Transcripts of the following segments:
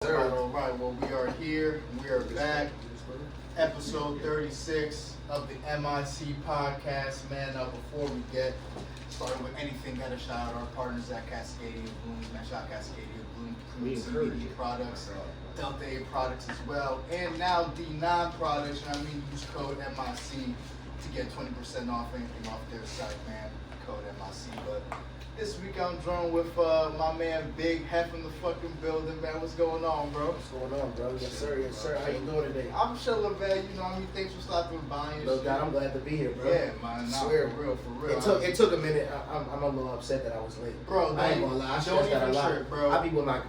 All right. Well, we are here. We are back. Episode 36 of the MIC podcast. Man, before we get started with anything, gotta shout out our partners at Cascadia Bloom. Shout out Cascadia Bloom, Media Products, Delta A Products as well, and now D9 Products. Use code MIC to get 20% off anything off their site, man. Code MIC. But this week I'm joined with my man Big Heff in the fucking building, man. What's going on, bro? What's going on, bro? Yes, sir. Yes, sir. How you doing today? I'm chilling, man. Thanks for stopping by. No doubt. I'm glad to be here, bro. Yeah, man. Nah, swear. For real. It took a minute. I'm a little upset that I was late. Bro, I ain't gonna lie. I stressed that a lot. Bro. I be with my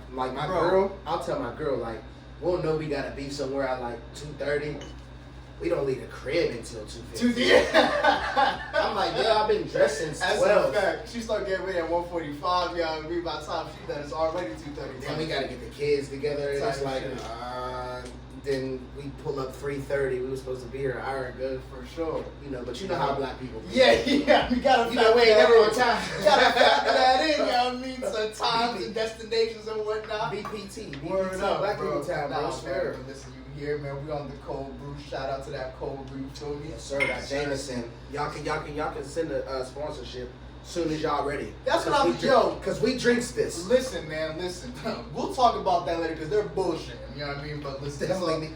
girl. I'll tell my girl, like, we'll know we gotta be somewhere at like 2:30. We don't leave the crib until 2:50. I'm like, yeah, I've been dressed since 12. That's a fact. She started getting ready at 1:45. By the time she done, it's already 2:30. Then we gotta get the kids together. And it's like, then we pull up 3:30. We were supposed to be here an hour ago. For sure. But you know how black people be. Yeah. We gotta we ain't never on time. You gotta factor that in, So times and destinations and whatnot. BPT. Word up, black bro. people time, bro. Swear. Listen, here, man. We on the cold brew. Shout out to that cold brew. You feel me? Yes, sir. That Jameson. Y'all can send a sponsorship soon as y'all ready. That's what I'm joking. Because we drinks this. Listen, man. Listen. We'll talk about that later because they're bullshitting. You know what I mean? But listen, definitely.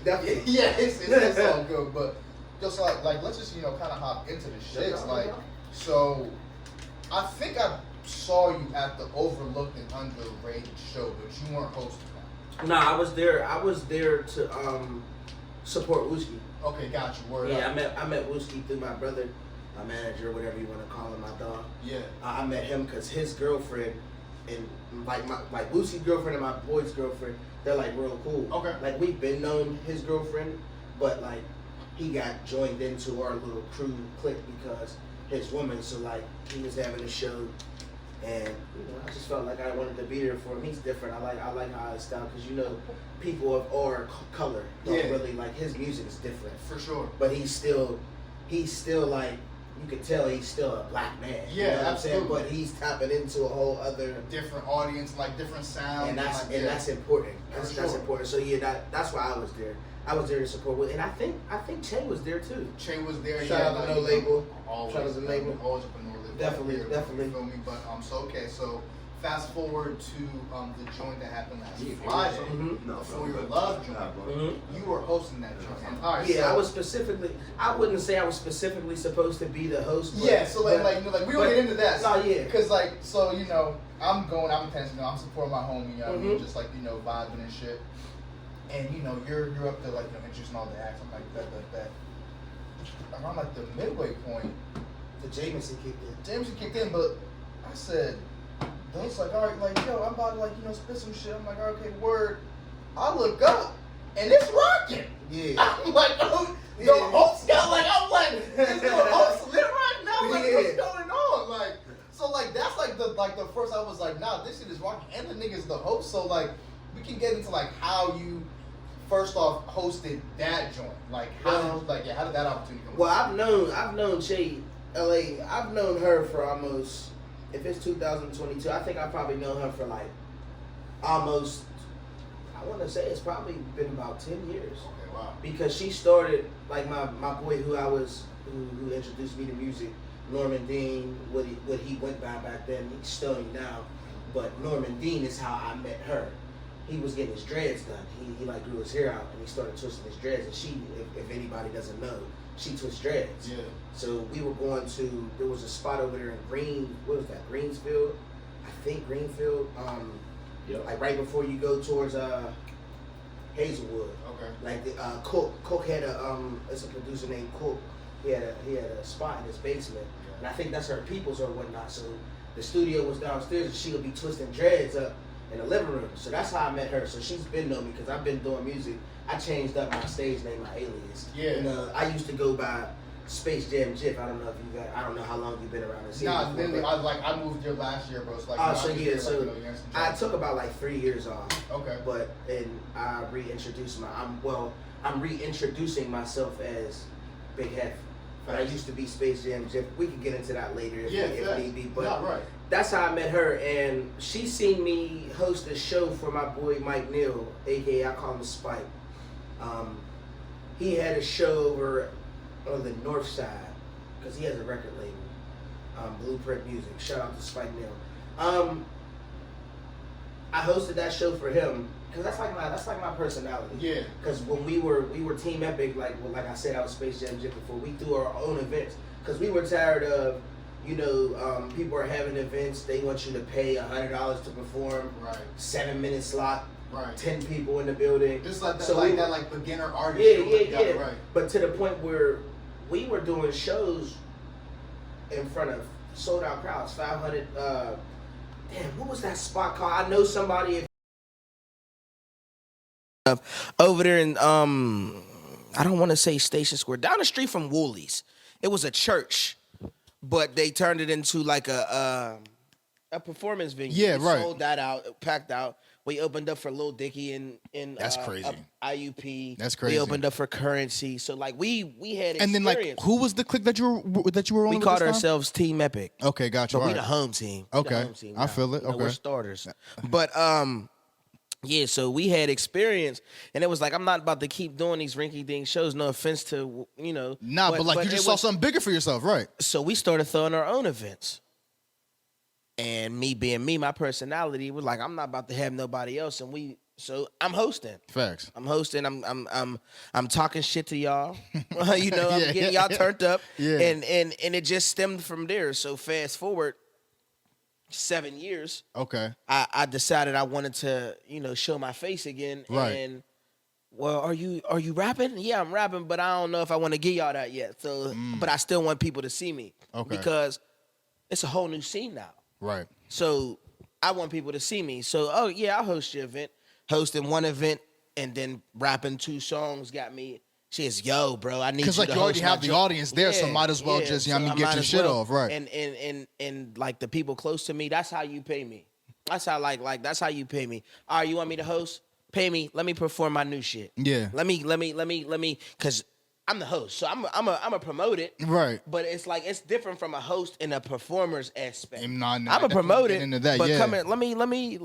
Yeah, it's all good. But just like let's just kind of hop into the shits. So I think I saw you at the Overlooked and Underrated show, but you weren't hosting that. Nah, I was there to support Wooski. Okay, got you. Word yeah, up. I met Wooski through my brother, my manager, whatever you want to call him, my dog. Yeah. I met him because his girlfriend and like Wooski's girlfriend and my boy's girlfriend, they're like real cool. Okay. Like we've been known his girlfriend, but like he got joined into our little crew clique because his woman. So like he was having a show. And I just felt like I wanted to be there for him. He's different. I like how his style because people of our color don't really like his music is different For sure. But he's still like you could tell he's still a black man. Yeah, you know what absolutely. I'm saying? But he's tapping into a whole other different audience, like different sounds, and that's important. That's important. So that's why I was there. I was there to support, and I think Che was there too. Che was there. Shout out to No Label. Always, shout out to Label. Always up in No Label. Definitely. You feel me? But so fast forward to the joint that happened last Friday. Before your love joint, you were hosting that joint. And, all right, I was specifically. I wouldn't say I was specifically supposed to be the host. But, we don't get into that. No, yeah. Because I'm intentional. I'm supporting my homie. You know what I mean? Just vibing and shit. And you're up there introducing all the acts. I'm like that. Around the midway point, the Jameson kicked in. But I said, those all right, yo, I'm about to spit some shit. I'm like, okay, word. I look up and it's rocking. Yeah. I'm like, oh, the host got I'm like, is the host lit right now? What's going on? That's the first I was like, nah, this shit is rocking, and the nigga's the host. So we can get into how you first off hosted that joint. How did that opportunity come? Well, I've known Che LA. I've known her for almost, if it's 2022, I think I've probably known her for almost, I want to say it's probably been about 10 years. Okay, wow. Because she started, my boy who introduced me to music, Norman Dean, what he went by back then, he's still now, but Norman Dean is how I met her. He was getting his dreads done. He grew his hair out and he started twisting his dreads. And she, if anybody doesn't know, she twists dreads. Yeah. So we were going to, there was a spot over there in Greensfield? I think Greenfield. Right before you go towards Hazelwood. Okay. Cook had it's a producer named Cook. He had a spot in his basement. Yeah. And I think that's her people's or whatnot. So the studio was downstairs and she would be twisting dreads up in the living room. So that's how I met her. So she's been knowing me because I've been doing music. I changed up my stage name, my alias. Yeah. I used to go by Space Jam Jiff. I don't know how long you've been around the scene. Nah, I moved here last year, bro. So I took about 3 years off. Okay. But I reintroduced I'm reintroducing myself as Big Heff. But I used to be Space Jam Jiff. We can get into that later if need be. But not right. that's how I met her, and she seen me host a show for my boy Mike Neal, aka I call him Spike. He had a show over on the north side because he has a record label, Blueprint Music. Shout out to Spike Neal. I hosted that show for him because that's like my personality. Yeah. Because when we were Team Epic, like I said, I was Space Jam Jim before. We threw our own events because we were tired of, people are having events. They want you to pay $100 to perform. Right. 7-minute slot. Right. 10 people in the building. Just like that, so like beginner artist. Yeah. Right. But to the point where we were doing shows in front of sold out crowds, 500. Damn, what was that spot called? I know somebody over there in I don't want to say Station Square, down the street from Woolies. It was a church, but they turned it into like a performance venue. Yeah, we right. Sold that out, packed out. We opened up for Lil Dicky and That's crazy. IUP. That's crazy. We opened up for Currency. So like we had experience. And then like, who was the clique that you were on? We with called this time? ourselves Team Epic. Okay, gotcha. But we All the right. home team. Okay. I now. feel it. Okay. We're starters. But yeah, so we had experience, and it was like, I'm not about to keep doing these rinky-dink shows. No offense to Nah, but like you just saw something bigger for yourself, right? So we started throwing our own events. And me being me, my personality was like, I'm not about to have nobody else, so I'm hosting. Facts. I'm hosting. I'm talking shit to y'all. I'm getting y'all turned up. Yeah. And it just stemmed from there. So fast forward 7 years. Okay. I decided I wanted to, show my face again. Right. And well, are you rapping? Yeah, I'm rapping, but I don't know if I want to give y'all that yet. So, but I still want people to see me. Okay. Because it's a whole new scene now. Right. So I want people to see me. So, I'll host your event. Hosting one event and then rapping 2 songs got me. She says, "Yo, bro, I need you to host." Because like you already have the audience there, so might as well just get your shit off, right? And like the people close to me, that's how you pay me. That's how like that's how you pay me. All right, you want me to host? Pay me. Let me perform my new shit. Yeah. Let me, because I'm the host, so I'm a promote it. Right. But it's like it's different from a host and a performer's aspect. I'm a promote it. Into that, but yeah. come here, let me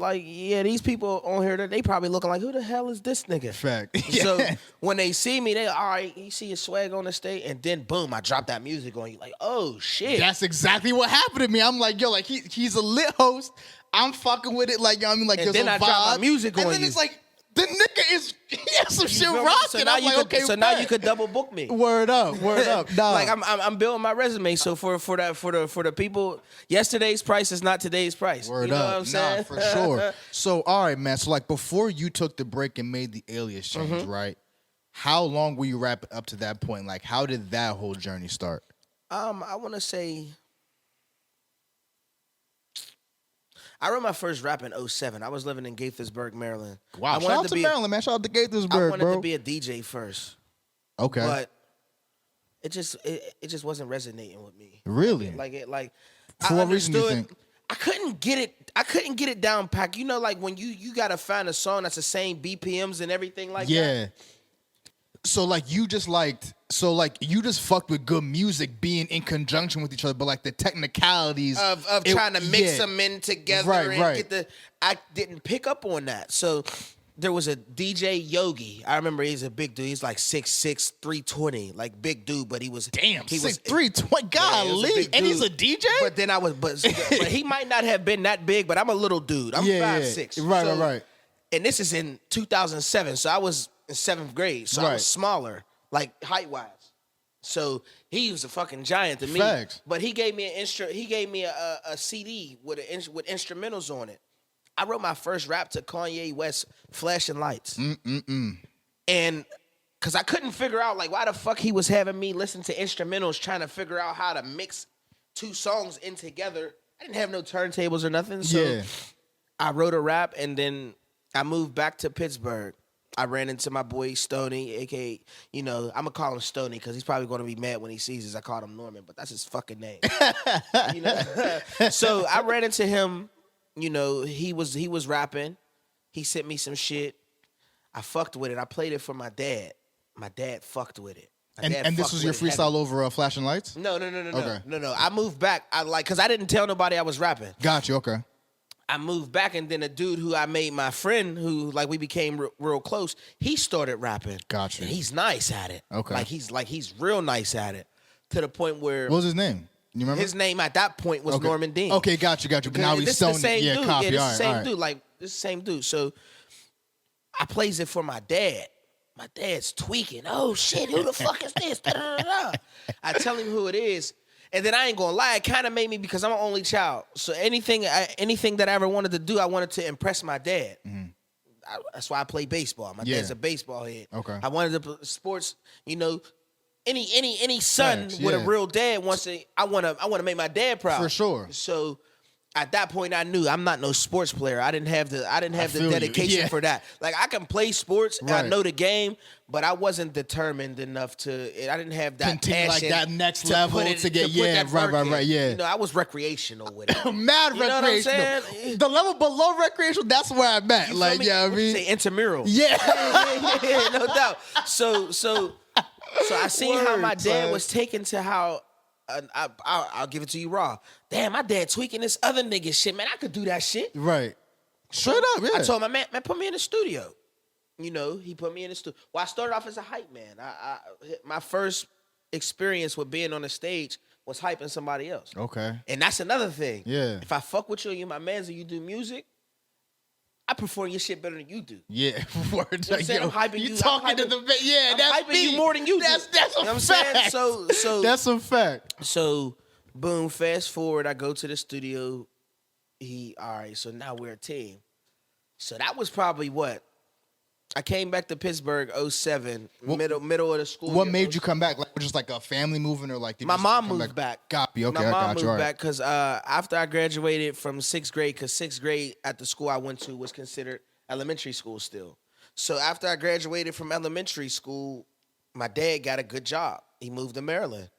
these people on here, they probably looking like, who the hell is this nigga? Fact. So Yeah. when they see me, they all right, you see your swag on the stage, and then boom, I drop that music on you, like, oh shit. That's exactly what happened to me. I'm like, yo, like he's a lit host. I'm fucking with it, like, like and there's then a I vibe. drop my music on and then you. it's like, the nigga he has some shit rocking. So now I'm like, okay, now you could double book me. Word up. Nah. Like I'm building my resume. So for the people, yesterday's price is not today's price. Word you know up. what I'm saying? Nah, for sure. So, all right, man. So, like, before you took the break and made the alias change, right? How long were you rapping up to that point? Like, how did that whole journey start? I want to say I wrote my first rap in 2007. I was living in Gaithersburg, Maryland. Wow, shout out to Maryland, man. Shout out to Gaithersburg, I wanted bro. to be a DJ first. Okay. But it just wasn't resonating with me. Really? For what reason do you think? I couldn't get it down packed. Like when you gotta find a song that's the same BPMs and everything like that. Yeah. So you just fucked with good music being in conjunction with each other, but like the technicalities of trying to mix them in together and I didn't pick up on that. So there was a DJ Yogi. I remember he's a big dude. He's like 6'6", 320, like big dude, but he was 6'3", 320. Golly, and he's a DJ. But then but he might not have been that big, but I'm a little dude. I'm 5'6". Right. And this is in 2007, so I was in 7th grade, so I was smaller, like height wise. So he was a fucking giant to me. Facts. But he gave me a CD with instrumentals on it. I wrote my first rap to Kanye West, Flashing Lights. And because I couldn't figure out like why the fuck he was having me listen to instrumentals, trying to figure out how to mix 2 songs in together. I didn't have no turntables or nothing. So I wrote a rap, and then I moved back to Pittsburgh. I ran into my boy Stoney, a.k.a., I'm going to call him Stoney because he's probably going to be mad when he sees this. I called him Norman, but that's his fucking name. So I ran into him. He was rapping. He sent me some shit. I fucked with it. I played it for my dad. My dad fucked with it. And this was your freestyle over Flashing Lights? No. Okay. No. I moved back. Cause I didn't tell nobody I was rapping. Got you. Okay. I moved back, and then a dude who I made my friend, who like we became real close, he started rapping. Got you. And he's nice at it. Okay. He's real nice at it, to the point where What was his name? You remember? his name at that point was Okay. Norman Dean. Okay, got you. But now he's this the selling same it. Yeah, dude. copy. Yeah, this All the right, same all right. dude. Like this same dude. So I plays it for my dad. My dad's tweaking. Oh shit, who the fuck is this? Da-da-da-da. I tell him who it is. And then I ain't gonna lie, it kind of made me, because I'm an only child. So anything that I ever wanted to do, I wanted to impress my dad. Mm-hmm. That's why I play baseball. My dad's a baseball head. Okay. I wanted to play sports. You know, any son Facts, with a yeah. real dad wants to. I want to make my dad proud. For sure. So at that point, I knew I'm not no sports player. I didn't have the feel you. dedication Yeah. for that. Like I can play sports, and I Right. know the game, but I wasn't determined enough to. I didn't have that Continue, like, passion that next to level put it- to get- put yeah, that right, work in. yeah. You know, I was recreational with it. Mad You know what I'm recreational. saying? The level below recreational, that's where I'm at. You feel Like, me? yeah, I What you mean, say intramural. yeah. yeah, no doubt. So I seen how my Word, dad son. was taken to how. I'll give it to you raw. Damn, my dad tweaking this other nigga shit, man. I could do that shit. Right. Straight up, yeah. I told my man, put me in the studio. You know, he put me in the studio. Well, I started off as a hype man. My first experience with being on the stage was hyping somebody else. Okay. And that's another thing. Yeah. If I fuck with you and you my mans and you do music, I perform your shit better than you do. Yeah. Word. You know what I'm saying? I'm hyping you. talking I'm to hyping- the yeah. I'm That's hyping me. you more than you That's do. that's a You know what I'm saying? fact. So That's a fact. So, boom, fast forward, I go to the studio. All right, so now we're a team. So that was probably what? I came back to Pittsburgh 07, middle of the school What year. made you come back? Like, just like a family moving, or like did you My just mom come moved back. Copy. Okay, My I mom got moved you. All right. back because after I graduated from 6th grade, because 6th grade at the school I went to was considered elementary school still. So after I graduated from elementary school, my dad got a good job. He moved to Maryland.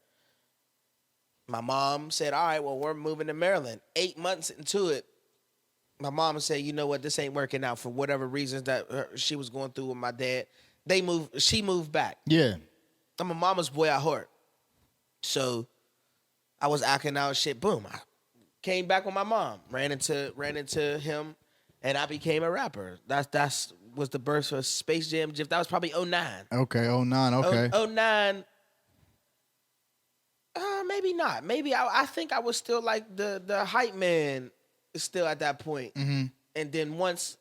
My mom said, all right, well, we're moving to Maryland. 8 months into it, my mom said, you know what, this ain't working out for whatever reasons that she was going through with my dad. She moved back. Yeah. I'm a mama's boy at heart. So I was acting out shit. Boom. I came back with my mom. Ran into him, and I became a rapper. That's was the birth of Space Jam. That was probably 09. Okay. 09. Okay. 09. Maybe not. Maybe I think I was still like the hype man still at that point. Mm-hmm. And then once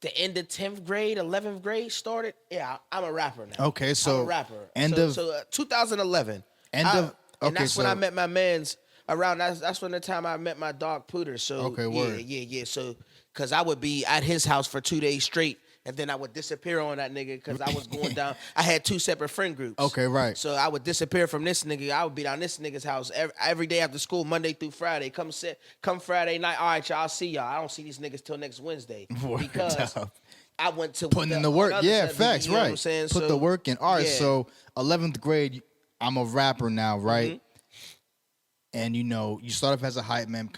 the end of 10th grade, 11th grade started, yeah, I'm a rapper now. Okay, so I'm a rapper. end so, of- so 2011. End I- of- and okay, that's when I so- met my mans around. That's when the time I met my dog Pooter. So Okay, word. yeah. So because I would be at his house for 2 days straight. And then I would disappear on that nigga because I was going down. I had 2 separate friend groups. Okay, right. So I would disappear from this nigga. I would be down this nigga's house every day after school, Monday through Friday. Come Friday night. All right, y'all. I'll see y'all. I don't see these niggas till next Wednesday Word because up. I went to Putting in the work. Yeah, side, facts. you know Right. what I'm saying? Put So, the work in. All right. yeah. So 11th grade, I'm a rapper now, right? And you know, you start off as a hype man,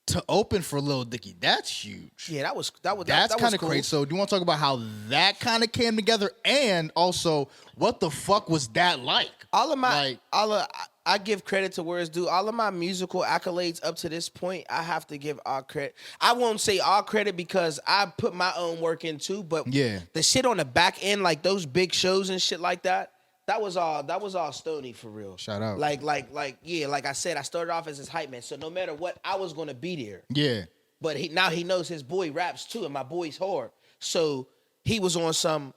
to open for Lil Dicky. That's huge. Yeah, that was That's kind of cool. crazy. So, do you want to talk about how that kind of came together, and also what the fuck was that like? I give credit to where it's due. All of my musical accolades up to this point, I have to give all credit. I won't say all credit because I put my own work in too, but Yeah. the shit on the back end, like those big shows and shit like that, that was all Stony for real. Shout out. Like I said, I started off as his hype man, so no matter what, I was gonna be there. Yeah. But now he knows his boy raps too, and my boy's hard. So he was on some,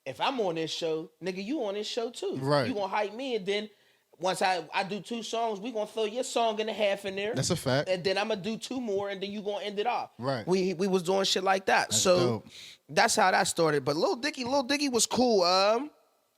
if I'm on this show, nigga, you on this show too. Right. You gonna hype me, and then once I do 2 songs, we gonna throw your song and a half in there. That's a fact. And then I'm gonna do 2 more, and then you gonna end it off. Right. We was doing shit like that. So dope. that's how that started. But Lil Dicky was cool.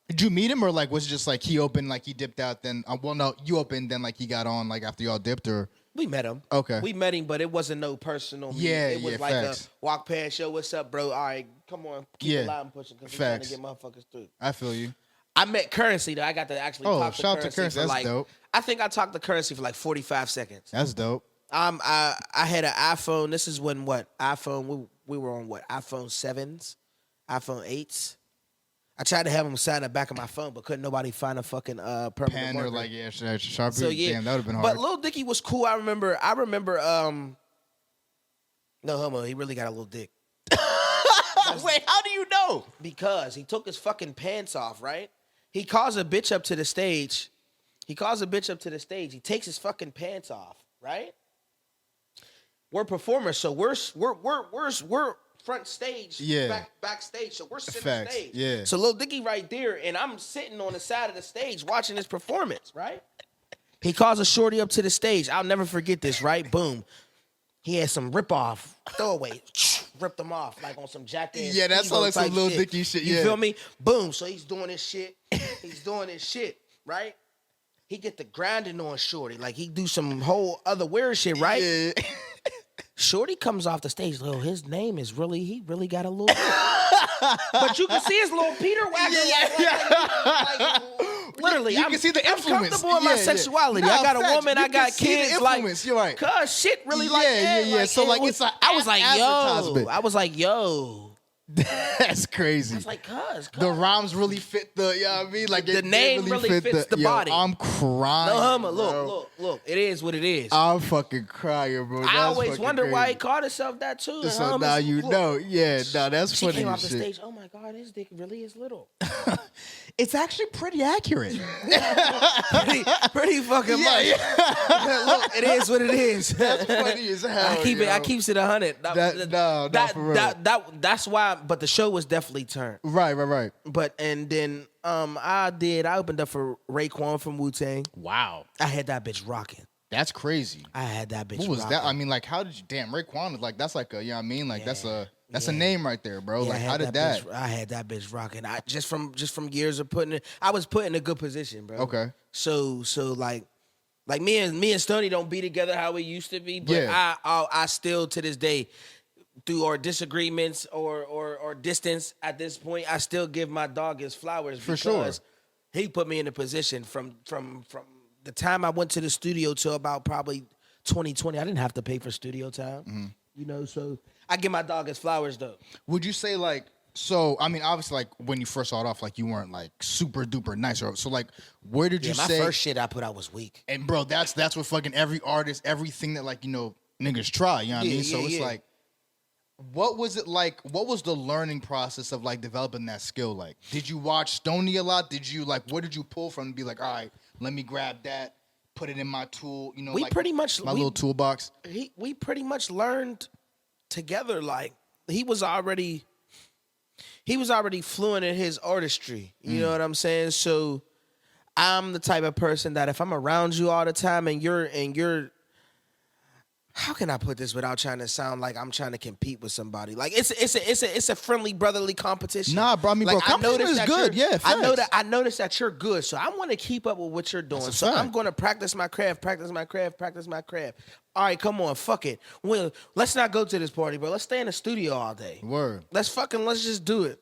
Did you meet him, or like was it just like he opened, like he dipped out, then well, no, you opened, then like he got on, like after y'all dipped, or We met him. Okay. We met him, but it wasn't no personal meeting. Yeah, It was yeah, like facts. a walk past, yo, what's up, bro? All right, come on, keep Yeah, the line pushing because we're trying to facts. get motherfuckers through. I feel you. I met Currency though. I got to actually Oh, talk to shout out to Currency Currency. for That's like, dope. I think I talked to Currency for like 45 seconds. That's dope. I had an iPhone. This is when what? iPhone, we were on what? iPhone 7s? iPhone 8s? I tried to have him sign the back of my phone, but couldn't nobody find a fucking permanent Pen marker. or like Sharpie. So yeah, Damn, that would have been hard. But Lil Dicky was cool. I remember. No homo. He really got a little dick. Wait, how do you know? Because he took his fucking pants off, right? He calls a bitch up to the stage. He takes his fucking pants off, right? We're performers, so we're front stage, backstage, so we're center stage. Yeah. So Lil Dicky right there, and I'm sitting on the side of the stage watching his performance, right? He calls a shorty up to the stage. I'll never forget this, right? Boom. He had some rip-off, throwaway, ripped them off, like on some jackass. Yeah, that's all like some Lil Dicky shit, You feel me? Boom. So he's doing this shit. Right? He get the grinding on shorty. Like, he do some whole other weird shit, right? Yeah. Shorty comes off the stage. Little, his name is he really got a little but you can see his little Peter Wagon. Like, literally, you can see the influence. I'm comfortable in my sexuality. Nah, I got a facts. woman. You I got can see the kids. influence. You're right. Cause shit really Yeah. So like it's an I was like, advertisement. I was like, yo. That's crazy. I was like, cuz. The rhymes really fit the, you know what I mean? Like The name really fits the body. I'm crying. No, Hummer, look. It is what it is. I'm fucking crying, bro. I always wonder why he called himself that too. So now you know. Yeah, no, that's she funny came as off the shit. stage. Oh my God, his dick really is little. It's actually pretty accurate. pretty fucking much. Look, it is what it is. That's funny as hell. I keeps it 100. For real. That's why. But the show was definitely turned. Right. But and then I opened up for Raekwon from Wu-Tang. Wow. I had that bitch rocking. That's crazy. I had that bitch. What was rocking. that? I mean, like, how did you? Damn, Raekwon is like that's like a, you know what I mean? Like that's a name right there, bro. Yeah, like how did that? I had that bitch rocking. I just from years of putting it. I was put in a good position, bro. Okay. So like me and Stoney don't be together how we used to be, but Yeah. I still to this day, through our disagreements or distance at this point, I still give my dog his flowers For because sure. he put me in a position from the time I went to the studio till about probably 2020. I didn't have to pay for studio time. Mm-hmm. You know, so I give my dog his flowers though. Would you say like so? I mean, obviously, like when you first started off, like you weren't like super duper nice. So like, where did you my say? first shit I put out was weak. And bro, that's what fucking every artist, everything that like niggas try. You know what I mean? So it's like, what was it like? What was the learning process of like developing that skill? Like, did you watch Stoney a lot? Did you like where did you pull from and be like, all right, let me grab that, put it in my tool, We like pretty much my little toolbox. We pretty much learned together. Like he was already fluent in his artistry. You know what I'm saying? So I'm the type of person that if I'm around you all the time and you're how can I put this without trying to sound like I'm trying to compete with somebody? Like it's a friendly brotherly competition. Nah, bro. I mean, bro, competition is good. Yeah, facts. I noticed that you're good, so I want to keep up with what you're doing. That's a So fact. I'm going to practice my craft. All right, come on, fuck it. Well, let's not go to this party, bro. Let's stay in the studio all day. Word. Let's just do it.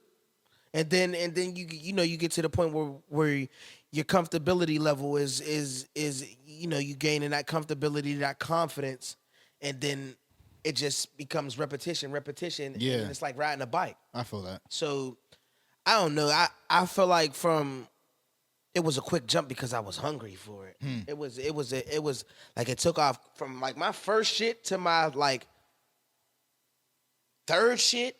And then you get to the point where your comfortability level is you gaining that comfortability, that confidence. And then it just becomes repetition. Yeah. And it's like riding a bike. I feel that. So I don't know. I feel like it was a quick jump because I was hungry for it. It was like it took off from like my first shit to my like third shit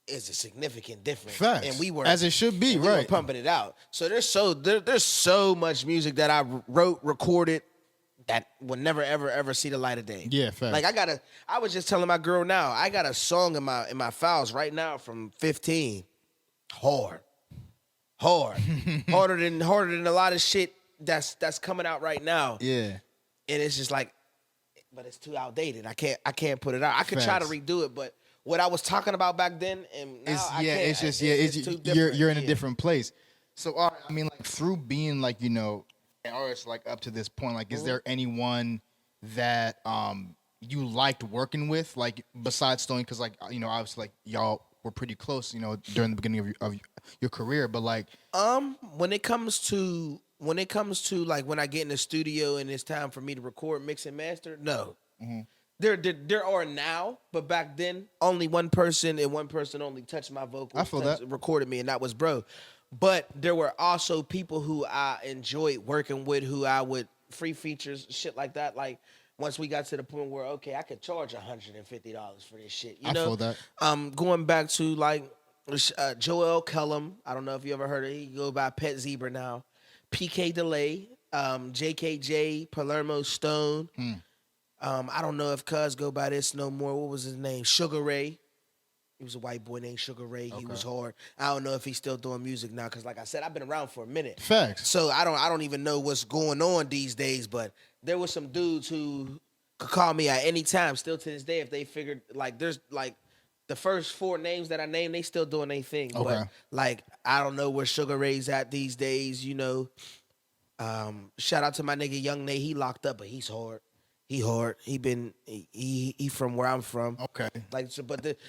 is a significant difference. Facts. And we were as it should be, we were right? pumping it out. So there's so much music that I wrote, recorded, that will never ever see the light of day. Yeah, facts. Like I was just telling my girl now, I got a song in my files right now from 15. Harder than a lot of shit that's coming out right now. Yeah. And it's just like, but it's too outdated. I can't put it out. I could try to redo it, but what I was talking about back then and now I can't. It's too different. you're in a different place. So all right, I mean, like through being like an artist like up to this point, like is there anyone that you liked working with, like besides Stoney? Because like obviously like y'all were pretty close, during the beginning of your career, but like when it comes to like when I get in the studio and it's time for me to record, mix and master, no. There are now, but back then, only one person and one person only touched my vocals. I feel that. Recorded me, and that was bro. But there were also people who I enjoyed working with, who I would free features, shit like that. Like once we got to the point where okay, I could charge $150 for this shit. You know, I feel that. Going back to like Joel Kellum. I don't know if you ever heard of it. He go by Pet Zebra now. PK Delay, JKJ, Palermo Stone. I don't know if Cuz go by this no more. What was his name? Sugar Ray. He was a white boy named Sugar Ray. He was hard. I don't know if he's still doing music now because, like I said, I've been around for a minute. Facts. So I don't even know what's going on these days. But there were some dudes who could call me at any time, still to this day, if they figured like there's like the first 4 names that I named, they still doing their thing. Okay. But like I don't know where Sugar Ray's at these days. You know. Shout out to my nigga Young Nate. He locked up, but he's hard. He hard. He from where I'm from. Okay. Like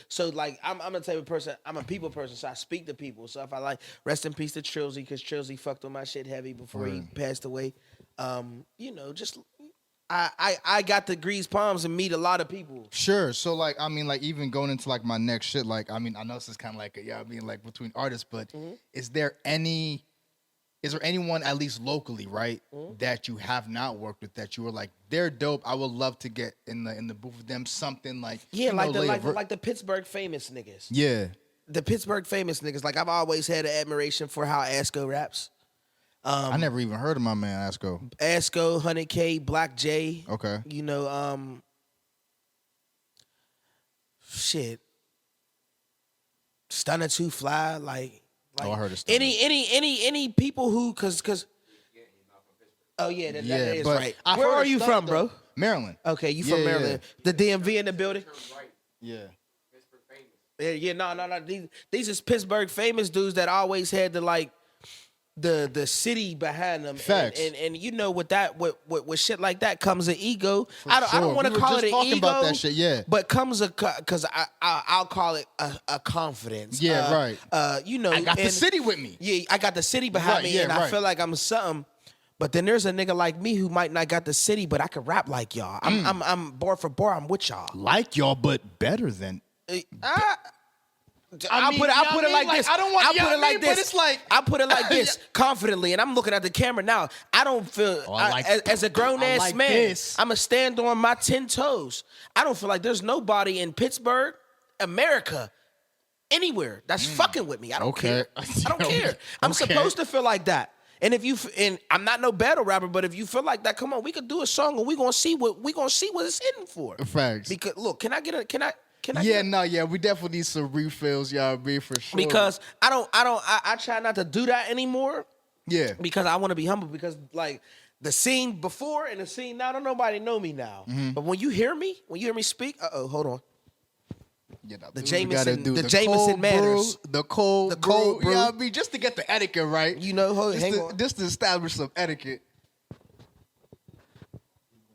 so, like I'm the type of person. I'm a people person, so I speak to people. So if I like rest in peace to Trilzy, because Trilzy fucked on my shit heavy before he passed away. You know, just I got the grease palms and meet a lot of people. Sure. So like I mean like even going into like my next shit, like I mean I know this is kind of like I mean like between artists, but is there anyone, at least locally, right, that you have not worked with that you were like, they're dope. I would love to get in the booth with them, something like like the Pittsburgh famous niggas. Yeah, the Pittsburgh famous niggas. Like I've always had an admiration for how Asco raps. I never even heard of my man Asco. 100K, Black J. Okay, you know, shit, Stunner 2 Fly, like. I heard of any people who cause oh yeah, that is right. Where are you from, bro? Maryland. Okay, you from Maryland. The DMV in the building. Yeah. Yeah, no. These is Pittsburgh famous dudes that always had the city behind them. Facts. And you know with shit like that comes an ego. I don't want to call it an ego. About that shit, yeah. But comes because I'll call it a confidence. Yeah, right. You know, I got the city with me. Yeah, I got the city behind me, and I feel like I'm something. But then there's a nigga like me who might not got the city, but I could rap like y'all. I'm bar for bar. I'm with y'all. Like y'all, but better than. I'll put it like this. I don't want. I'll put it like this. But it's like I put it like this confidently, and I'm looking at the camera now. I don't feel as a grown ass man. I'm a stand on my 10 toes. I don't feel like there's nobody in Pittsburgh, America, anywhere that's fucking with me. I don't care. I don't care. I'm supposed to feel like that. And and I'm not no battle rapper, but if you feel like that, come on, we could do a song and we gonna see what it's hitting for. Facts. Because look, can I? We definitely need some refills, y'all be for sure. Because I try not to do that anymore. Yeah. Because I want to be humble. Because like the scene before and the scene now, don't nobody know me now. But when you hear me speak, hold on. Yeah, the Jameson matters. The cold brew. You know what I mean? Just to get the etiquette right. You know, just to establish some etiquette.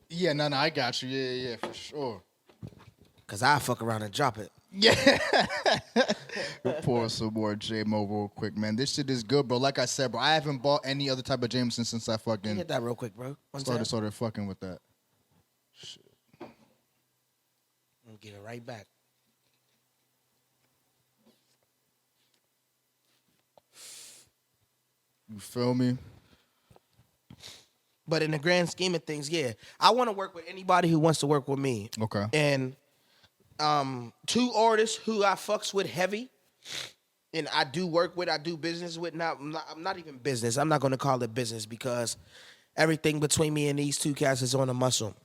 Yeah, no, I got you. Yeah, for sure. Cause I fuck around and drop it. Yeah. Pour some more J-Mo real quick, man. This shit is good, bro. Like I said, bro, I haven't bought any other type of Jameson since I fucking get that real quick, bro. Started fucking with that. Shit. I'll give it right back. You feel me? But in the grand scheme of things, yeah, I want to work with anybody who wants to work with me. Okay. And 2 artists who I fucks with heavy, and I do work with, I do business with. Now, I'm not even business. I'm not going to call it business because everything between me and these 2 cats is on the muscle.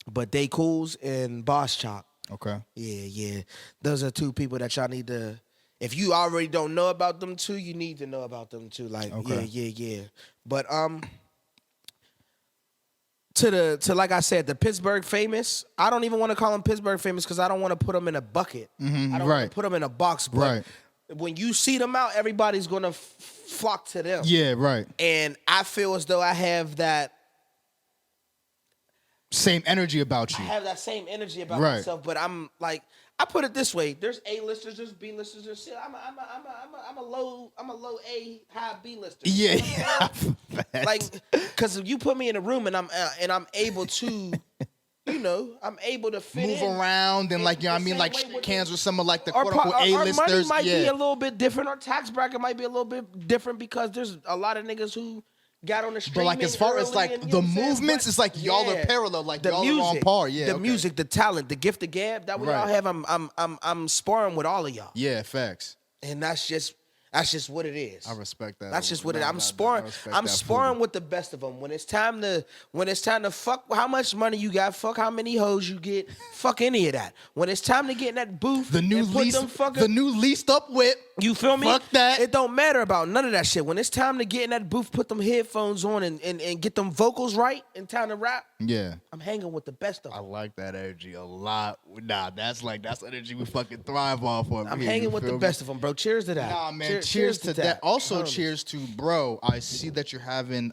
But They Cools and Boss Chop. Okay. Yeah. Those are 2 people that y'all need to. If you already don't know about them 2, you need to know about them 2. Like, okay. Yeah. But to like I said, the Pittsburgh famous. I don't even want to call them Pittsburgh famous because I don't want to put them in a bucket. I don't want to put them in a box. But when you see them out, everybody's gonna flock to them. Yeah, right. And I feel as though I have that same energy about you. I have that same energy about myself, but I'm like, I put it this way: there's A-listers, there's B-listers, there's shit. I'm a low A, high B-lister. Yeah. Like, because you put me in a room and I'm able to you know, I'm able to fit Move in. around and like, you know what I mean? Like cans with some of like the quote unquote Our money A-listers. might be Yeah. a little bit different. Our tax bracket might be a little bit different because there's a lot of niggas who got on the street. But like as far as like the movements, it's like y'all are parallel, like y'all are on par. Yeah. The music, the talent, the gift, the gab that we all have. I'm sparring with all of y'all. Yeah, facts. And that's just what it is. I respect that. That's just what it is. I'm sparring with the best of them. When it's time to fuck how much money you got, fuck how many hoes you get, fuck any of that. When it's time to get in that booth, the new leased up whip. You feel me? Fuck that. It don't matter about none of that shit. When it's time to get in that booth, put them headphones on and get them vocals right and time to rap. Yeah. I'm hanging with the best of them. I like that energy a lot. Nah, that's energy we fucking thrive off of. I'm hanging with the best of them, bro. Cheers to that. Nah, man. Cheers to that. Also, cheers to bro. I see that you're having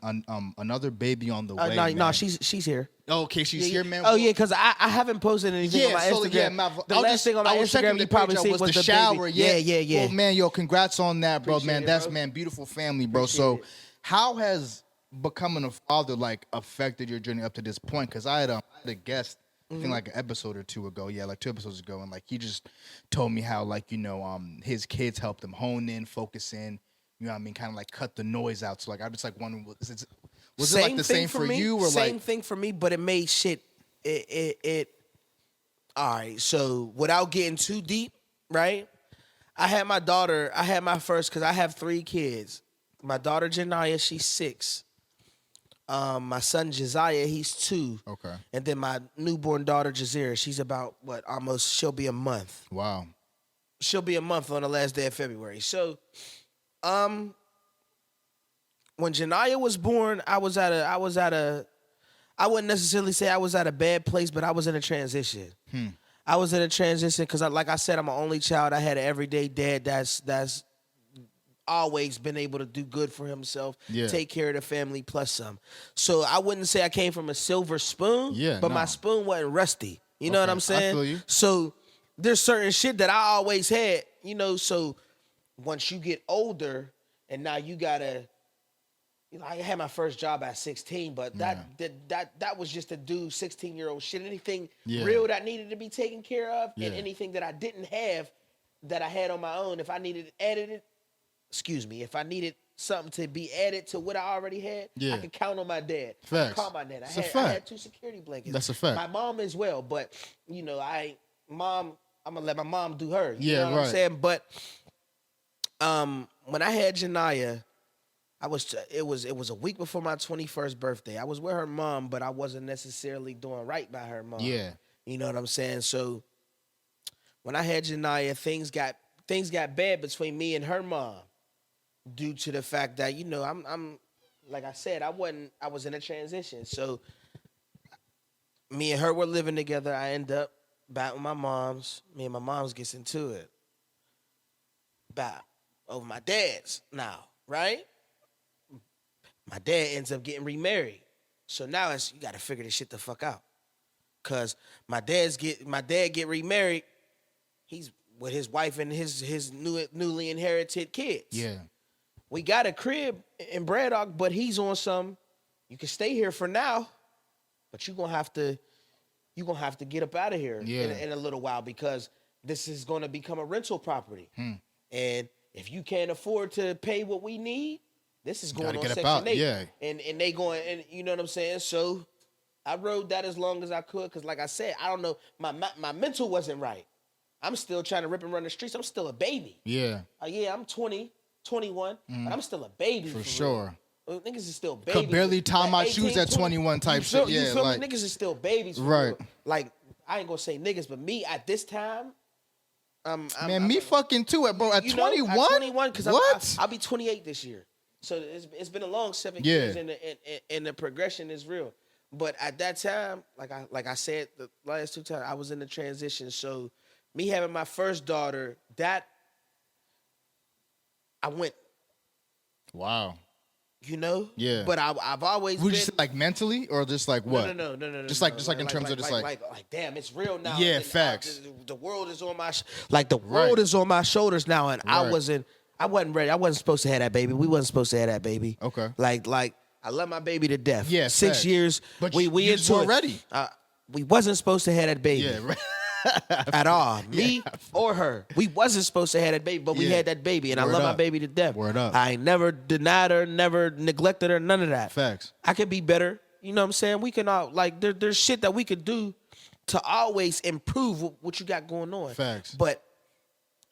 another baby on the way. No, she's here. Oh, okay, she's here, man. Oh, yeah, because I haven't posted anything on my Instagram. The last thing on my Instagram you probably seen was the shower. Yeah. Yeah. Well, man, yo, congrats on that, bro, Appreciate man. it, That's, bro. man, beautiful family, bro. So how has becoming a father, like, affected your journey up to this point? Because I had a guest, I think, like, an episode or two ago. Yeah, like 2 episodes ago. And, like, he just told me how, like, you know, his kids helped him hone in, focus in, you know what I mean, kind of, like, cut the noise out. So, like, I'm just, like, wondering, was it like the same for you? Or same like, thing for me, but it made shit. All right, so without getting too deep, right? I had my first, because I have 3 kids. My daughter, Janiyah, she's 6. My son, Josiah, he's 2. Okay. And then my newborn daughter, Jazira, she's about, she'll be a month. Wow. She'll be a month on the last day of February. So, when Janiyah was born, I wouldn't necessarily say I was at a bad place, but I was in a transition. I was in a transition because, like I said, I'm an only child. I had an everyday dad that's always been able to do good for himself, take care of the family, plus some. So I wouldn't say I came from a silver spoon, but my spoon wasn't rusty. You know what I'm saying? I feel you. So there's certain shit that I always had, you know, so once you get older and now you gotta, you know, I had my first job at 16, but that was just to do 16-year-old shit. Anything real that needed to be taken care of, and anything that I didn't have that I had on my own, if I needed if I needed something to be added to what I already had, I could count on my dad. Facts. I could call my dad. I had 2 security blankets. That's a fact. My mom as well, but you know, I'm gonna let my mom do her. You know what right. I'm saying? But when I had Janiyah, it was a week before my 21st birthday. I was with her mom, but I wasn't necessarily doing right by her mom. Yeah. You know what I'm saying? So when I had Janiyah, things got bad between me and her mom due to the fact that, you know, I'm like I said, I was in a transition. So me and her were living together. I end up back with my mom's. Me and my mom's gets into it. Back over my dad's now, right? My dad ends up getting remarried. So now you gotta figure this shit the fuck out. Cause my dad get remarried, he's with his wife and his newly inherited kids. Yeah. We got a crib in Braddock, but he's on some, you can stay here for now, but you're gonna have to get up out of here in a little while, because this is gonna become a rental property. And if you can't afford to pay what we need, this is going on Section 8. And they going, and you know what I'm saying? So I rode that as long as I could, because like I said, I don't know, my mental wasn't right. I'm still trying to rip and run the streets. I'm still a baby. Yeah. I'm 20, 21, but I'm still a baby. For sure. Real. Niggas is still babies. Could barely tie my shoes at 21 type shit. You feel me? Niggas is still babies. Right. Real. Like, I ain't gonna say niggas, but me at this time, me fucking too, bro. At 21? At 21, because what? I'll be 28 this year. So it's been a long 7 years, and the progression is real. But at that time, like I said the last 2 times, I was in the transition. So me having my first daughter, that I went. Wow. You know? Yeah. But I've always Would been. you say like mentally, or just like what? No. Just like in terms of just like damn, it's real now. Yeah, and facts. The world is on my world is on my shoulders now, and I wasn't ready. I wasn't supposed to have that baby. We wasn't supposed to have that baby. Okay. Like I love my baby to death. Yeah. 6 years. But we you into were it. ready. we wasn't supposed to have that baby. Yeah, right. At all. Me or her. We wasn't supposed to have that baby, but we had that baby. And Word I love up. my baby to death. Word up. I ain't never denied her, never neglected her, none of that. Facts. I could be better. You know what I'm saying? We can all, like, there's shit that we could do to always improve what you got going on. Facts. But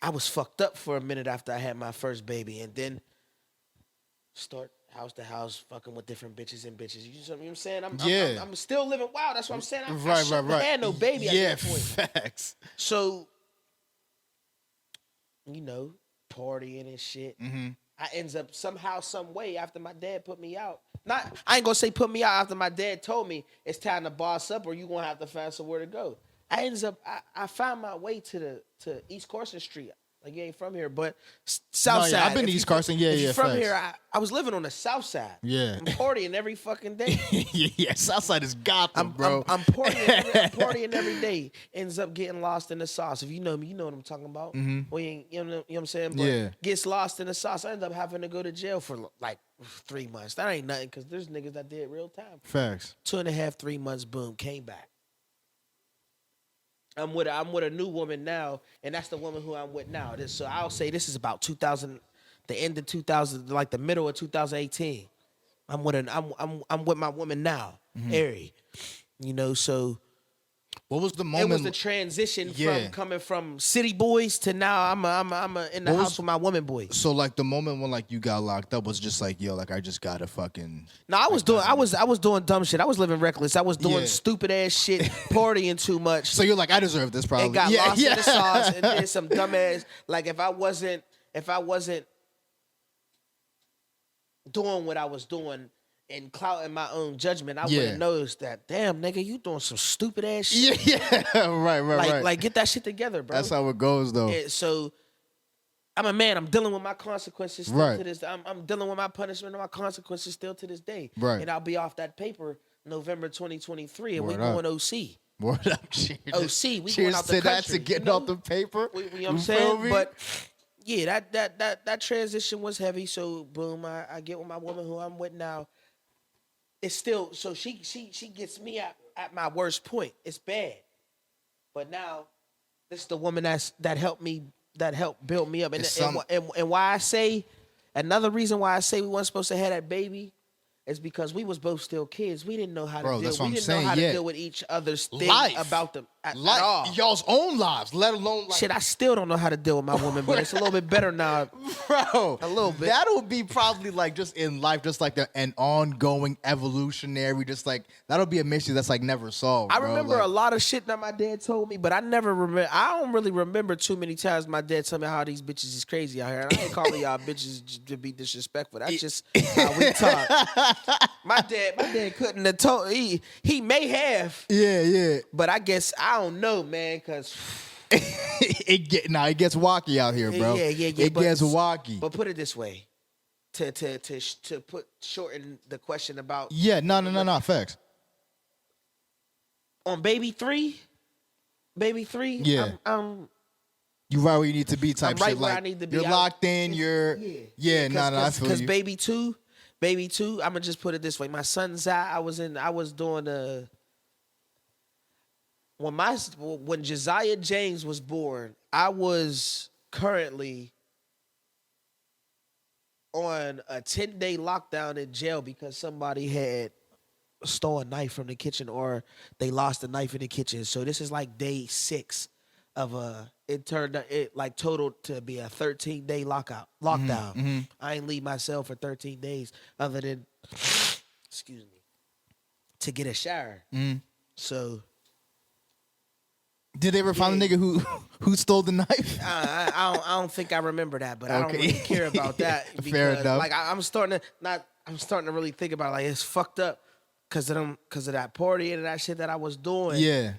I was fucked up for a minute after I had my first baby. And then start house to house fucking with different bitches and bitches. You know what I'm saying? I'm still living wild. That's what I'm saying. I shouldn't have had no baby at that point. Facts. So, you know, partying and shit. Mm-hmm. I ends up somehow, some way, after my dad put me out. I ain't gonna say put me out after my dad told me it's time to boss up or you gonna have to find somewhere to go. I found my way to East Carson Street. Like, you ain't from here, but South Side. I've been to East Carson. Yeah, if you're from facts. here, I was living on the South Side. Yeah. I'm partying every fucking day. yeah, Southside is Gotham, bro. I'm partying every day. Ends up getting lost in the sauce. If you know me, you know what I'm talking about. Mm-hmm. We ain't, you know what I'm saying? But Yeah. Gets lost in the sauce. I end up having to go to jail for like 3 months. That ain't nothing because there's niggas that did real time. Facts. 2.5, 3 months, boom, came back. I'm with a new woman now, and that's the woman who I'm with now. So I'll say this is about 2000, the end of 2000, like the middle of 2018. I'm with my woman now, Ari. You know, so what was the moment? It was the transition from coming from city boys to now I'm in the house with my woman boys. So like the moment when like you got locked up was just like, yo, like I just gotta fucking. No, I was doing dumb shit. I was living reckless. I was doing stupid ass shit, partying too much. So you're like, I deserve this probably. And got lost in the sauce and did some dumb ass. Like if I wasn't doing what I was doing and clouting my own judgment, I would have noticed that, damn, nigga, you doing some stupid ass shit. Yeah, right. Like, get that shit together, bro. That's how it goes, though. And so, I'm a man. I'm dealing with my consequences still to this. I'm dealing with my punishment and my consequences still to this day. Right. And I'll be off that paper November 2023, and we Word going OC. Word up, cheers. OC, we cheers going out the to that country. to getting off the paper. You know what I'm saying? But yeah, that transition was heavy. So boom, I get with my woman who I'm with now. It's still so she gets me at my worst point. It's bad, but now this is the woman that helped build me up. And why I say another reason why I say we weren't supposed to have that baby is because we was both still kids. We didn't know how to deal. We didn't know how to deal with each other's things about them at all. Y'all's own lives, let alone like. Shit, I still don't know how to deal with my woman, but it's a little bit better now. Bro, a little bit. That'll be probably like just in life, just like an ongoing evolutionary, just like that'll be a mission that's like never solved. I bro. remember like, a lot of shit that my dad told me, but I never remember. I don't really remember too many times my dad told me how these bitches is crazy out here. And I ain't calling y'all bitches to be disrespectful. That's just how we talk. My dad couldn't have told. He may have. Yeah. But I guess I don't know, man, because it gets wacky out here, bro. Yeah. It gets wacky. But put it this way, to shorten the question about. Yeah, no, facts. On baby three. Yeah. I'm You right where you need to be, type I'm right shit. where like I need to be. You're locked in. You're I feel you. Because baby two. I'm gonna just put it this way. My son's out. I was doing when Josiah James was born, I was currently on a 10-day lockdown in jail because somebody had stole a knife from the kitchen or they lost a knife in the kitchen. So this is like day 6 of it totaled to be a 13-day lockdown. Mm-hmm. I ain't leave my cell for 13 days other than excuse me to get a shower. Mm-hmm. So did they ever find the nigga who stole the knife? I don't think I remember that, but I don't really care about that because fair enough. Like I'm starting to really think about it, like it's fucked up because of that party and that shit that I was doing. Yeah.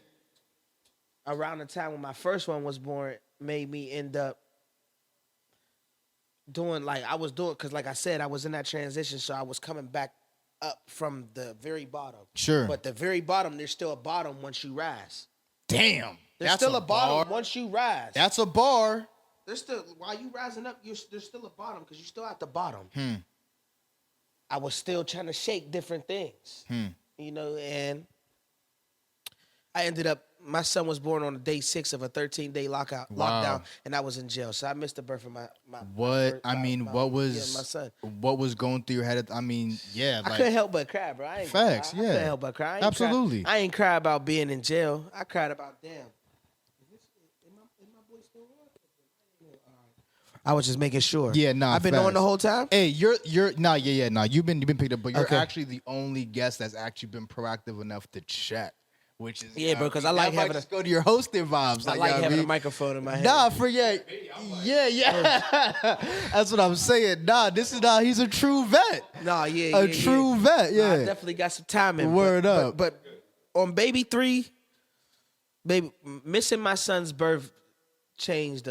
Around the time when my first one was born, made me end up doing because like I said, I was in that transition, so I was coming back up from the very bottom. Sure. But the very bottom, there's still a bottom once you rise. Damn. There's still a bottom once you rise. That's a bar. There's still, while you rising up, there's still a bottom because you're still at the bottom. I was still trying to shake different things, you know, and I ended up. My son was born on day 6 of a 13-day lockdown, and I was in jail. So I missed the birth of my what my son. What was going through your head? I mean, yeah, I couldn't help but cry, bro. I couldn't help but cry. Absolutely. I ain't cry about being in jail. I cried about damn. I was just making sure. Yeah, nah. I've been on the whole time. Hey, you're nah. You've been picked up, but you're actually the only guest that's actually been proactive enough to chat. Which is bro, because I like having just go to your hosting vibes. I like having a microphone in my head. Nah, That's what I'm saying. Nah, he's a true vet. Nah, true vet. Yeah, nah, I definitely got some time in. Word up. But on baby 3, missing my son's birth changed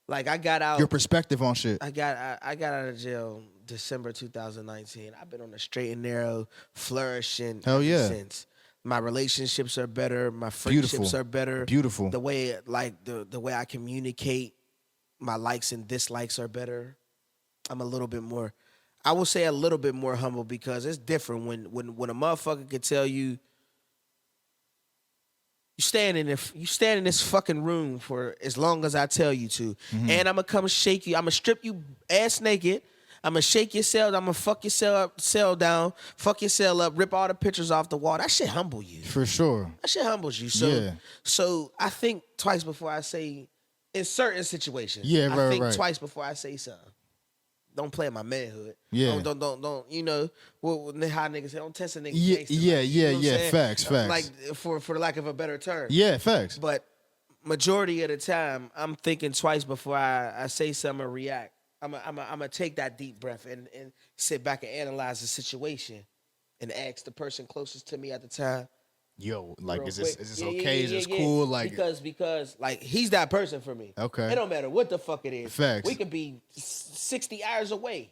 like I got out. Your perspective on shit. I got out of jail December 2019. I've been on the straight and narrow, flourishing. Hell yeah. Since. My relationships are better. My friendships are better. Beautiful. The way the way I communicate, my likes and dislikes are better. I'm a little bit more, I will say a little bit more humble because it's different when a motherfucker could tell you you stand in this fucking room for as long as I tell you to, and I'm gonna come shake you. I'm gonna strip you ass naked. I'm going to shake your cell. I'm going to fuck your cell down, fuck your cell up, rip all the pictures off the wall. That shit humble you. For sure. That shit humbles you. So I think twice before I say, in certain situations. Yeah, I think twice before I say something. Don't play in my manhood. Yeah. Don't you know, how niggas say, don't test a nigga. Yeah. Facts. Like, for the lack of a better term. Yeah, facts. But majority of the time, I'm thinking twice before I say something or react. I'm gonna take that deep breath and sit back and analyze the situation and ask the person closest to me at the time. Yo, like, is this Yeah, okay? Is this cool? Like, because like he's that person for me. Okay. It don't matter what the fuck it is. Facts. We could be 60 hours away.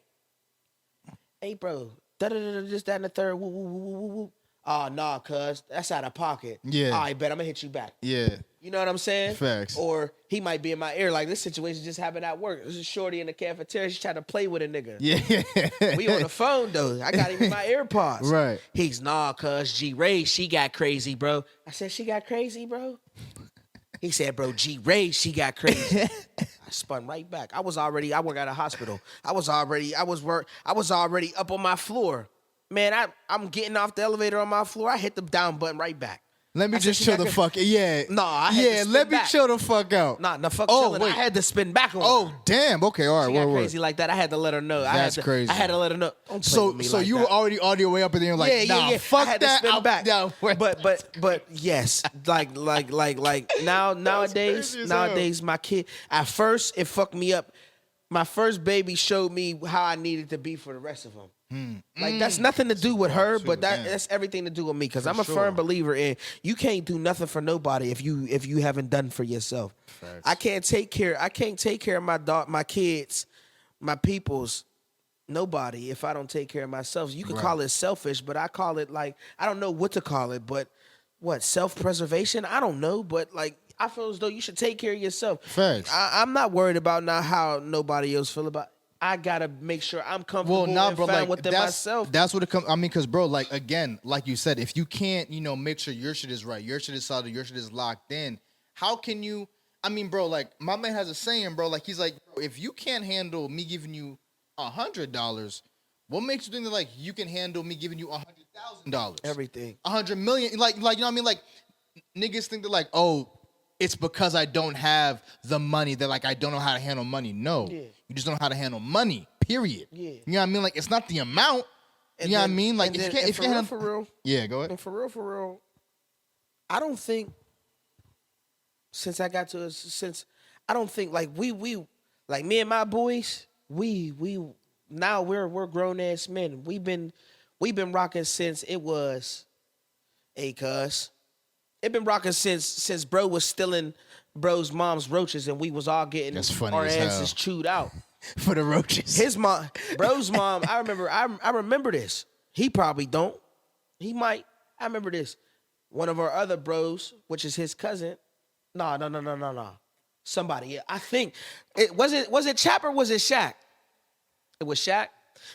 Hey, bro, this, that, and the third. Woo, woo, woo, woo, woo. Oh, nah, cuz that's out of pocket. Yeah. All right, bet I'm gonna hit you back. Yeah. You know what I'm saying? Facts. Or he might be in my ear. Like, this situation just happened at work. There's a shorty in the cafeteria. She's trying to play with a nigga. Yeah. We on the phone, though. I got him in my AirPods. Right. He's, nah, cuz G-Ray, she got crazy, bro. I said, she got crazy, bro? He said, bro, G-Ray, she got crazy. I spun right back. I work at a hospital. I was already up on my floor. Man, I'm getting off the elevator on my floor. I hit the down button right back. Let me just chill the fuck. Yeah. No, I had to spin let me back. chill the fuck out. Nah, fuck chilling. Wait. I had to spin back on her. Oh, damn. Okay, all right. She got crazy like that. I had to let her know. That's crazy. I had to let her know. Don't play So with me like you that. were already on your way up and then you're like, nah, fuck I had that. To spin back. No, but yes, like nowadays, crazy as hell. my kid. At first, it fucked me up. My first baby showed me how I needed to be for the rest of them. Like, that's nothing to do with her, but that's everything to do with me. Because I'm a firm believer in you can't do nothing for nobody if you haven't done for yourself. Facts. I can't take care of my kids, my peoples, nobody if I don't take care of myself. You can call it selfish, but I call it like, I don't know what to call it, but what, self-preservation? I don't know, but like, I feel as though you should take care of yourself. Facts. I'm not worried about now how nobody else feel about. I gotta make sure I'm comfortable and fine within myself. That's what it comes. I mean, because bro, like, again, like you said, if you can't, make sure your shit is right, your shit is solid, your shit is locked in. How can you? I mean, bro, like, my man has a saying, bro. Like, he's like, if you can't handle me giving you $100, what makes you think that like you can handle me giving you $100,000? Everything. 100 million. Like, you know what I mean? Like, niggas think that like, oh, it's because I don't have the money that like I don't know how to handle money. No, you just don't know how to handle money. Period. Yeah. You know what I mean? Like, it's not the amount. You know what I mean? Like, if you can't, for real. Yeah, go ahead. And for real, I don't think I don't think like we like me and my boys, we now we're grown ass men. We've been rocking since it was cuz. It been rocking since bro was stealing bro's mom's roaches and we was all getting our asses chewed out. For the roaches. Bro's mom, I remember this. He probably don't. He might. I remember this. One of our other bros, which is his cousin. No. Somebody. I think was it Chap or was it Shaq? It was Shaq?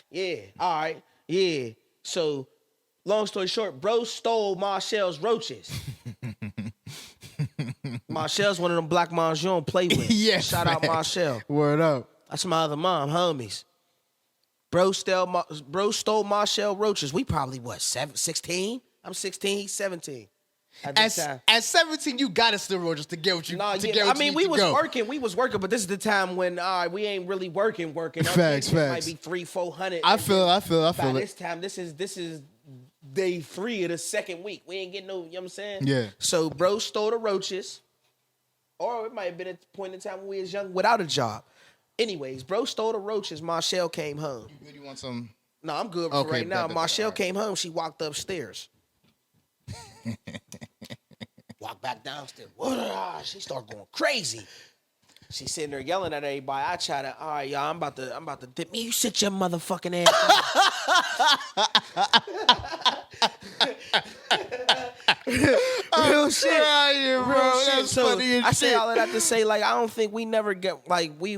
Yeah. All right. Yeah. So long story short, bro stole Marshall's roaches. Marshall's one of them black moms you don't play with. Yeah, Shout out facts. Marshall. Word up. That's my other mom, homies. Bro stole Marshall roaches. We probably, 16? I'm 16, he's 17. At 17, you gotta steal roaches to get what you. No, to yeah, get I what you mean, need we to was go. working, but this is the time when we ain't really working. Our Facts, paycheck facts. might be 300-400. I feel By it. this time, this is day 3 of the second week. We ain't getting no, you know what I'm saying? Yeah. So bro stole the roaches, or it might have been at the point in time when we was young without a job. Anyways, bro stole the roaches. Marshall came home. You good? You want some? No, I'm good for Okay, right now. bet, Marshall alright. came home. She walked upstairs. Walked back downstairs. She started going crazy. She sitting there yelling at everybody. I try to, all right, y'all, I'm about to dip me. You sit your motherfucking ass down. Real shit. Crying, bro. Real shit. That's So funny as I say shit. all of that to say, like, I don't think we never get, like, we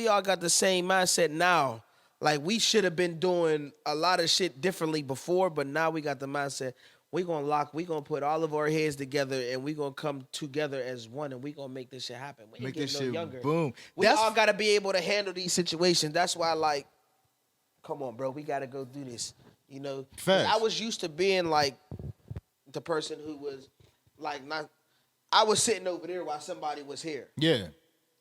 all got the same mindset now. Like, we should have been doing a lot of shit differently before, but now we got the mindset. We gonna put all of our heads together and we gonna come together as one and we gonna make this shit happen. We ain't Make getting this no shit younger. boom. We all gotta be able to handle these situations. That's why, like, come on, bro, we gotta go do this. You know, 'cause Facts. I was used to being like the person who was like not. I was sitting over there while somebody was here. Yeah.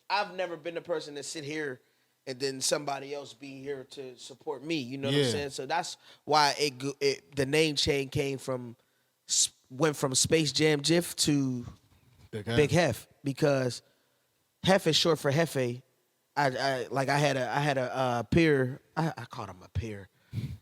I've never been the person to sit here and then somebody else be here to support me. You know what I'm Yeah. saying? So that's why the name chain went from Space Jam Jiff to Big Heff, because Heff is short for Hefe. I had a peer. I called him a peer.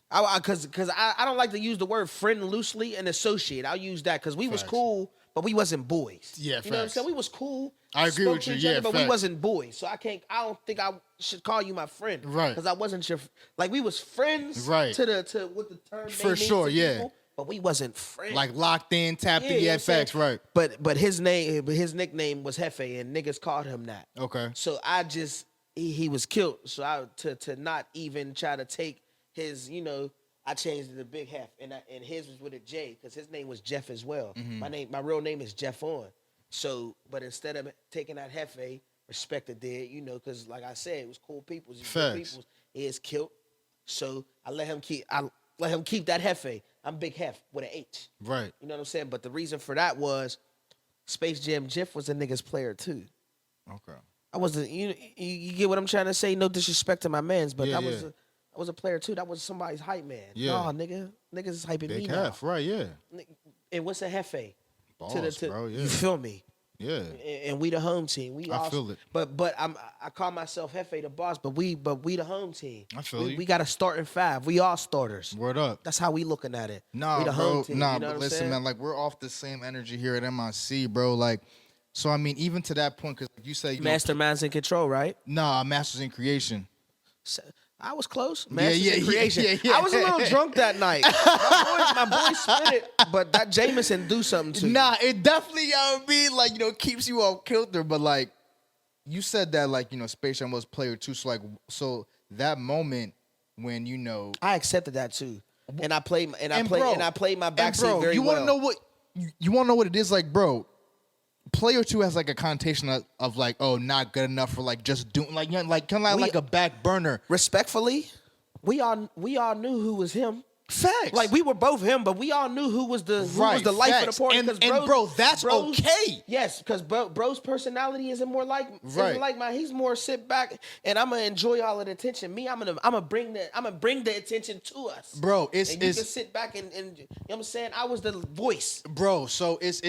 Because I don't like to use the word friend loosely and associate. I'll use that because we was Facts. cool, but we wasn't boys. Yeah, you know what I'm facts. saying? We was cool. I agree spoke with to you, each yeah, other, but we facts. wasn't boys. So I don't think I should call you my friend, Right. Because I wasn't your like we was friends, Right. To what the term For may mean sure, to yeah. people, but we wasn't friends. Like locked in, tapped in. you know Yeah, what I'm saying? facts. Right. But his nickname was Hefe, and niggas called him that. Okay. So I just he was killed. So to not even try to take his, I changed it to Big Heff, and his was with a J because his name was Jeff as well. Mm-hmm. My real name is Jeff On. So, but instead of taking that Hefe, respected dead, because like I said, it was cool people. It was good Facts. people. He is killed. So I let him keep that Hefe. I'm Big Heff with an H. Right. You know what I'm saying? But the reason for that was Space Jam Jiff was a nigga's player too. Okay. I wasn't. You get what I'm trying to say? No disrespect to my mans, but Yeah, I was a player too. That was somebody's hype man. Yeah. Nah, niggas is hyping me Big now. Heff. Right. Yeah. And what's a Hefe? Balls, bro. Yeah. You feel me? Yeah. And we the home team. I feel it. But I call myself Hefe the boss, but we the home team. I feel you. We got a starting 5. We all starters. Word up. That's how we looking at it. Nah, we the bro. home team. Nah, you know but what I'm listen, saying? man. Like we're off the same energy here at MIC, bro. Like, so I mean, even to that point, because you say Masterminds in control, right? Nah, masters in creation. I was close. Masters yeah, in yeah, creation. yeah. I was a little drunk that night. My boy spit it, but that Jameson do something to you. Nah, it definitely, like, keeps you off kilter. But like, you said that, like, Space Jam was player 2. So like, so that moment when I accepted that too, and I played my and backseat bro, very you well. wanna know what you wanna know what it is, like, bro. Player 2 has like a connotation of like, oh, not good enough for like just doing like, like kind of like a back burner. Respectfully, we all knew who was him. Facts. Like we were both him, but we all knew who was the life facts. of the party. And bro, that's okay. Yes, because bro's personality isn't more like isn't like mine. He's more sit back and I'm gonna enjoy all of the attention. Me, I'm gonna bring the attention to us, Bro, and you can sit back and you know what I'm saying. I was the voice, bro. So it's